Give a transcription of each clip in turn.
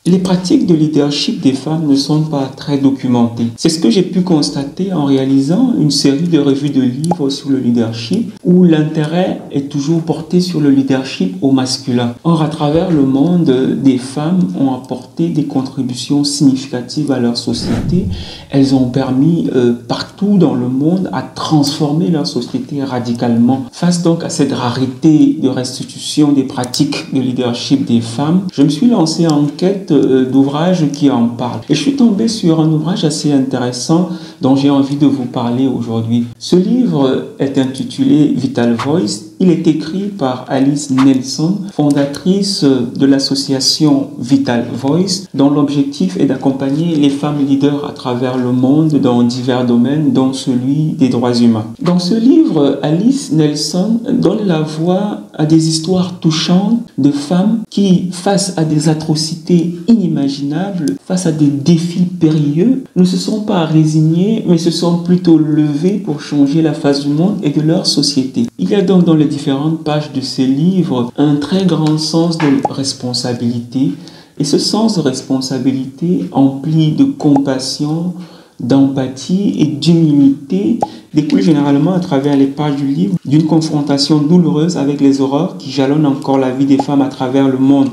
Les pratiques de leadership des femmes ne sont pas très documentées. C'est ce que j'ai pu constater en réalisant une série de revues de livres sur le leadership où l'intérêt est toujours porté sur le leadership au masculin. Or, à travers le monde, des femmes ont apporté des contributions significatives à leur société. Elles ont permis partout dans le monde à transformer leur société radicalement. Face donc à cette rareté de restitution des pratiques de leadership des femmes, je me suis lancé en quête d'ouvrages qui en parlent. Et je suis tombé sur un ouvrage assez intéressant dont j'ai envie de vous parler aujourd'hui. Ce livre est intitulé Vital Voice. Il est écrit par Alice Nelson, fondatrice de l'association Vital Voice, dont l'objectif est d'accompagner les femmes leaders à travers le monde dans divers domaines, dont celui des droits humains. Dans ce livre, Alice Nelson donne la voix à des histoires touchantes de femmes qui, face à des atrocités inimaginables, face à des défis périlleux, ne se sont pas résignées, mais se sont plutôt levées pour changer la face du monde et de leur société. Il y a donc dans les différentes pages de ces livres un très grand sens de responsabilité, et ce sens de responsabilité empli de compassion, d'empathie et d'humilité découle généralement à travers les pages du livre d'une confrontation douloureuse avec les horreurs qui jalonnent encore la vie des femmes à travers le monde.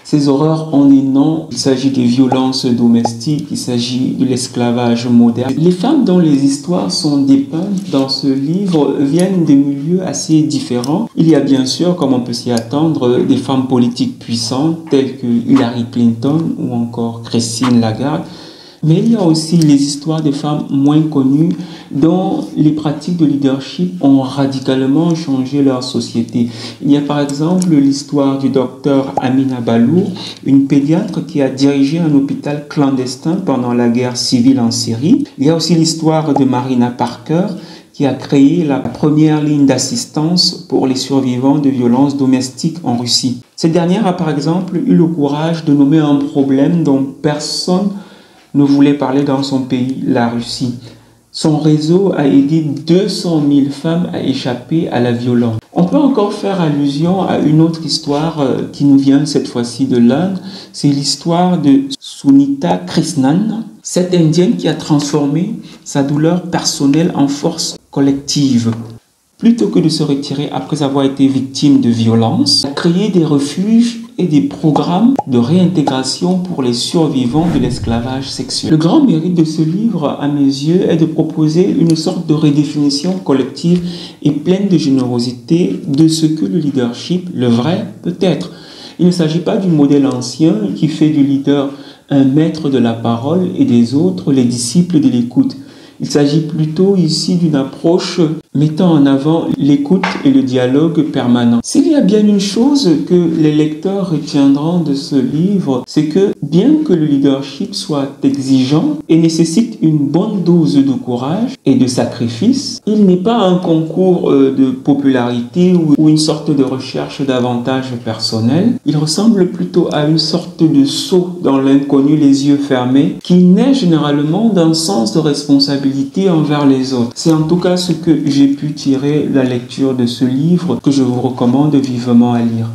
Ces horreurs ont des noms, il s'agit des violences domestiques, il s'agit de l'esclavage moderne. Les femmes dont les histoires sont dépeintes dans ce livre viennent de milieux assez différents. Il y a bien sûr, comme on peut s'y attendre, des femmes politiques puissantes telles que Hillary Clinton ou encore Christine Lagarde. Mais il y a aussi les histoires de femmes moins connues dont les pratiques de leadership ont radicalement changé leur société. Il y a par exemple l'histoire du docteur Amina Balour, une pédiatre qui a dirigé un hôpital clandestin pendant la guerre civile en Syrie. Il y a aussi l'histoire de Marina Parker, qui a créé la première ligne d'assistance pour les survivants de violences domestiques en Russie. Cette dernière a par exemple eu le courage de nommer un problème dont personne ne voulait parler dans son pays, la Russie. Son réseau a aidé 200 000 femmes à échapper à la violence. On peut encore faire allusion à une autre histoire qui nous vient cette fois-ci de l'Inde. C'est l'histoire de Sunita Krishnan, cette indienne qui a transformé sa douleur personnelle en force collective. Plutôt que de se retirer après avoir été victime de violences, elle a créé des refuges et des programmes de réintégration pour les survivants de l'esclavage sexuel. Le grand mérite de ce livre, à mes yeux, est de proposer une sorte de redéfinition collective et pleine de générosité de ce que le leadership, le vrai, peut être. Il ne s'agit pas du modèle ancien qui fait du leader un maître de la parole et des autres les disciples de l'écoute. Il s'agit plutôt ici d'une approche mettant en avant l'écoute et le dialogue permanent. S'il y a bien une chose que les lecteurs retiendront de ce livre, c'est que bien que le leadership soit exigeant et nécessite une bonne dose de courage et de sacrifice, il n'est pas un concours de popularité ou une sorte de recherche d'avantages personnels. Il ressemble plutôt à une sorte de saut dans l'inconnu les yeux fermés qui naît généralement d'un sens de responsabilité envers les autres. C'est en tout cas ce que j'ai pu tirer de la lecture de ce livre que je vous recommande vivement à lire.